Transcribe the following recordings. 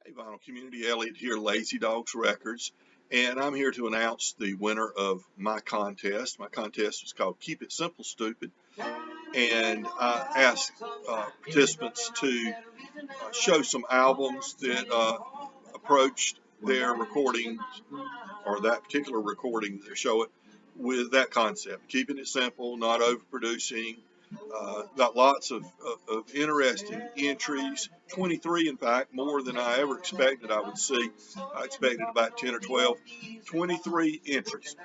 Hey, Vinyl Community, Elliot here, Lazy Dogs Records, and I'm here to announce the winner of my contest. My contest is called Keep It Simple, Stupid, and I asked participants to show some albums that approached their recording, or that particular recording, they show it with that concept, keeping it simple, not overproducing. Got lots of interesting entries, 23 in fact, more than I ever expected I would see. I expected about 10 or 12, 23 entries.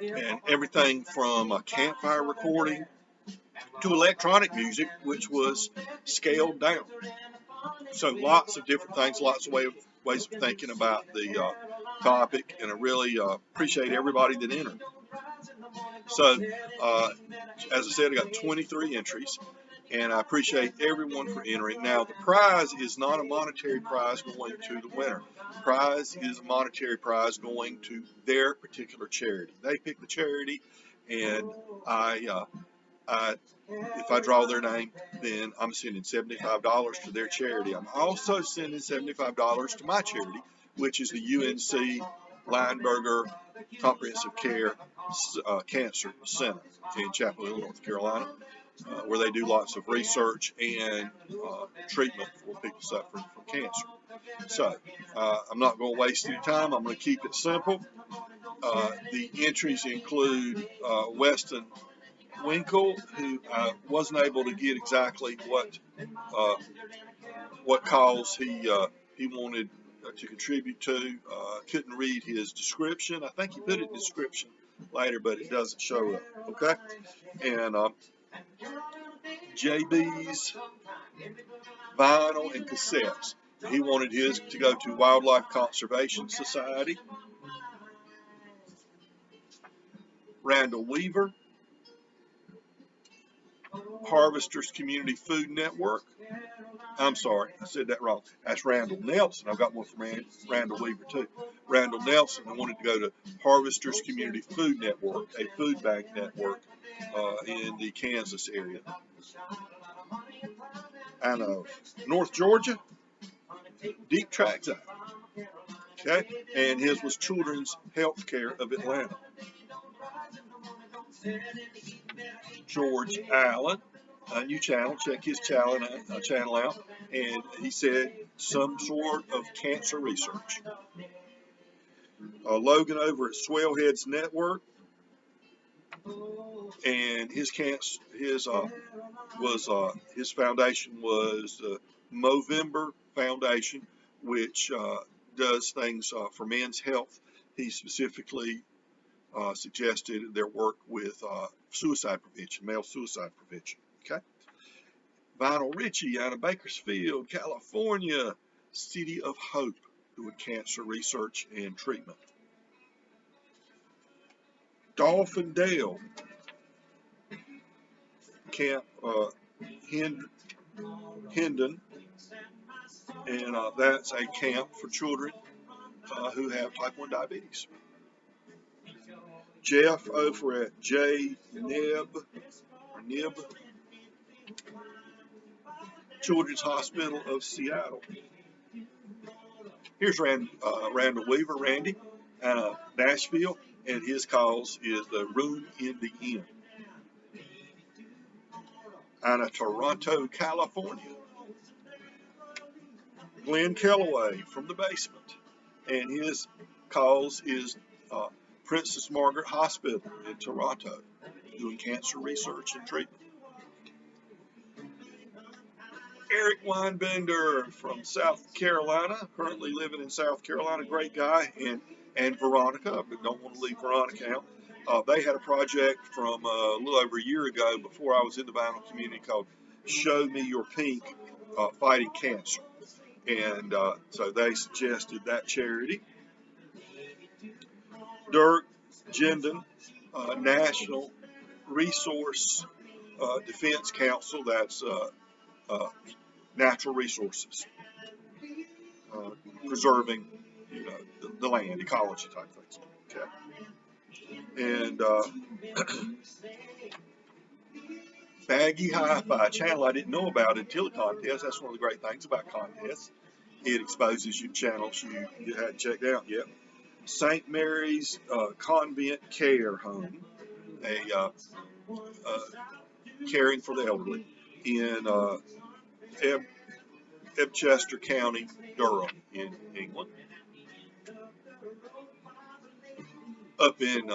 And everything from a campfire recording to electronic music, which was scaled down. So lots of different things, lots of ways of thinking about the topic, and I really appreciate everybody that entered. So, as I said, I got 23 entries, and I appreciate everyone for entering. Now, the prize is not a monetary prize going to the winner. The prize is a monetary prize going to their particular charity. They pick the charity, and if I draw their name, then I'm sending $75 to their charity. I'm also sending $75 to my charity, which is the UNC Lineberger Comprehensive Care Cancer Center in Chapel Hill, North Carolina, where they do lots of research and treatment for people suffering from cancer. So I'm not going to waste any time. I'm going to keep it simple. The entries include Weston Winkle, who wasn't able to get exactly what cause he wanted to contribute to. Couldn't read his description. I think he put it in the description later, but it doesn't show up. Okay, and JB's vinyl and cassettes. He wanted his to go to Wildlife Conservation Society. Randall Weaver, Harvesters Community Food Network. I'm sorry, I said that wrong. That's Randall Nelson. I've got one from Randall Weaver too. Randall Nelson, I wanted to go to Harvesters Community Food Network, a food bank network in the Kansas area. And North Georgia, Deep Track Zone. Okay, and his was Children's Healthcare of Atlanta. George Allen, a new channel, check his channel out, and he said some sort of cancer research. Logan over at Swellheads Network, and his foundation was the Movember Foundation, which does things for men's health. He specifically suggested their work with suicide prevention, male suicide prevention. Okay. Vinyl Richie out of Bakersfield, California, City of Hope, doing cancer research and treatment. Dolphin Dale, Camp Hendon, and that's a camp for children who have type 1 diabetes. Jeff over at Nib Children's Hospital of Seattle. Here's Randall Weaver, Randy, out of Nashville, and his cause is the Room in the Inn. Out of Toronto, California, Glenn Kellaway from the basement, and his cause is Princess Margaret Hospital in Toronto, doing cancer research and treatment. Eric Weinbender from South Carolina, currently living in South Carolina, great guy, and Veronica, but don't want to leave Veronica out. They had a project from a little over a year ago before I was in the vinyl community called Show Me Your Pink, Fighting Cancer. And so they suggested that charity. Dirk Gendon, National Resource Defense Council, that's natural resources, preserving the land, ecology type things. Okay. And Baggy Hi-Fi, channel I didn't know about until the contest. That's one of the great things about contests. it exposes you to channels you hadn't checked out yet. St. Mary's Convent Care Home, a caring for the elderly in Ebchester County, Durham, in England. Up in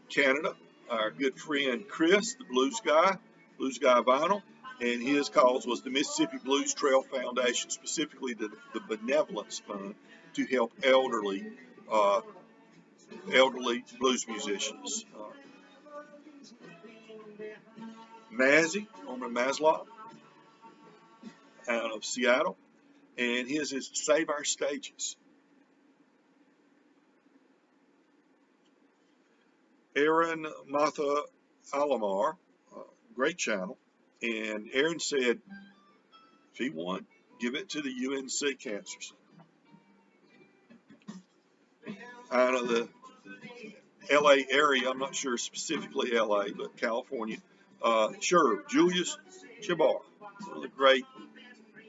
Canada, our good friend Chris, the Blue Sky Vinyl, and his cause was the Mississippi Blues Trail Foundation, specifically the Benevolence Fund, to help elderly blues musicians. Mazzy, Norman Maslov, out of Seattle, and his is Save Our Stages. Aaron Matha Alamar, great channel, and Aaron said if he won, give it to the UNC Cancer Center. Out of the LA area, I'm not sure specifically LA, but California, sure, Julius Chibar, one of the great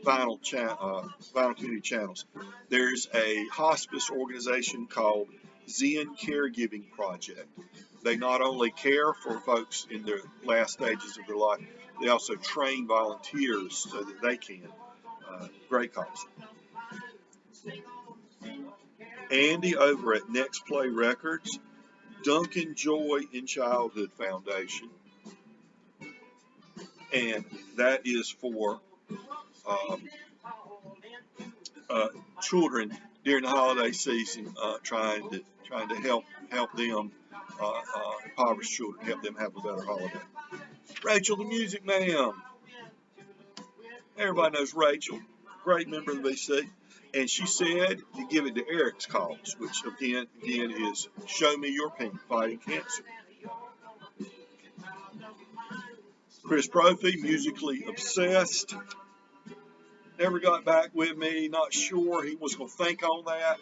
vinyl community channels. There's a hospice organization called Zen Caregiving Project. They not only care for folks in their last stages of their life, they also train volunteers so that they can. Great cause. Andy over at Next Play Records, Duncan Joy in Childhood Foundation, and that is for children during the holiday season, trying to help them, impoverished children, help them have a better holiday. Rachel the Music Man, everybody knows Rachel, great member of the BC, and she said to give it to Eric's cause, which again is Show Me Your Pink, fighting cancer. Chris Brophy, musically obsessed, never got back with me, not sure he was going to think on that.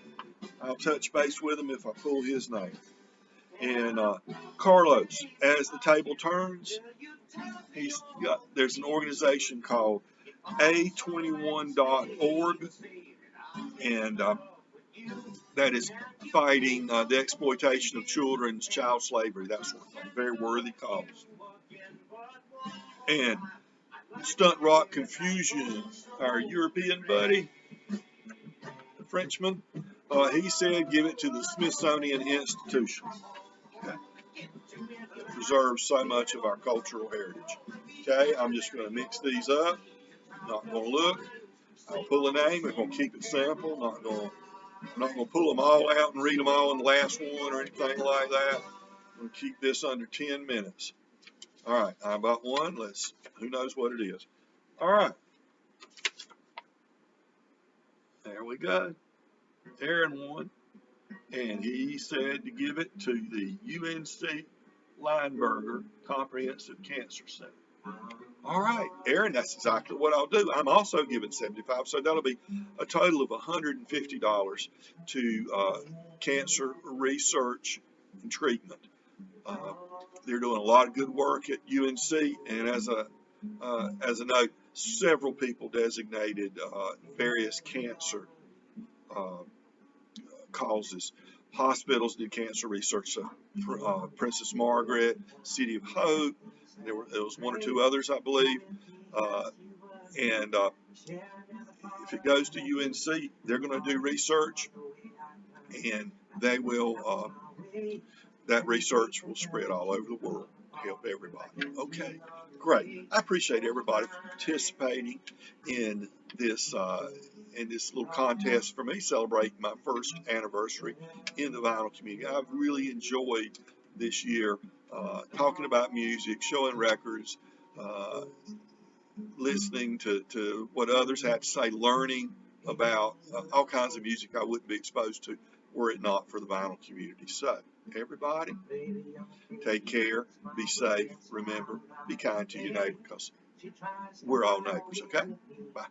I'll touch base with him if I pull his name. And Carlos, As the Table Turns, there's an organization called A21.org, and that is fighting the exploitation of children, child slavery, that sort of thing. Very worthy cause. And Stunt Rock Confusion, our European buddy, the Frenchman, he said give it to the Smithsonian Institution. Okay. It preserves so much of our cultural heritage. Okay, I'm just going to mix these up. Not going to look. I'll pull a name. I'm going to keep it simple. I'm not going to pull them all out and read them all in the last one or anything like that. I'm going to keep this under 10 minutes. All right, I bought one. Who knows what it is. All right. There we go. Aaron won, and he said to give it to the UNC Lineberger Comprehensive Cancer Center. All right, Aaron, that's exactly what I'll do. I'm also giving $75, so that'll be a total of $150 to cancer research and treatment. They're doing a lot of good work at UNC, and as a note, several people designated various cancer causes. Hospitals did cancer research, so Princess Margaret, City of Hope, there was one or two others, I believe, and if it goes to UNC, they're going to do research, and they will, that research will spread all over the world to help everybody. Okay, great. I appreciate everybody for participating in this little contest for me, celebrating my first anniversary in the vinyl community. I've really enjoyed this year talking about music, showing records, listening to what others had to say, learning about all kinds of music I wouldn't be exposed to were it not for the vinyl community. So, everybody, take care, be safe, remember, be kind to your neighbor, because we're all neighbors, okay? Bye.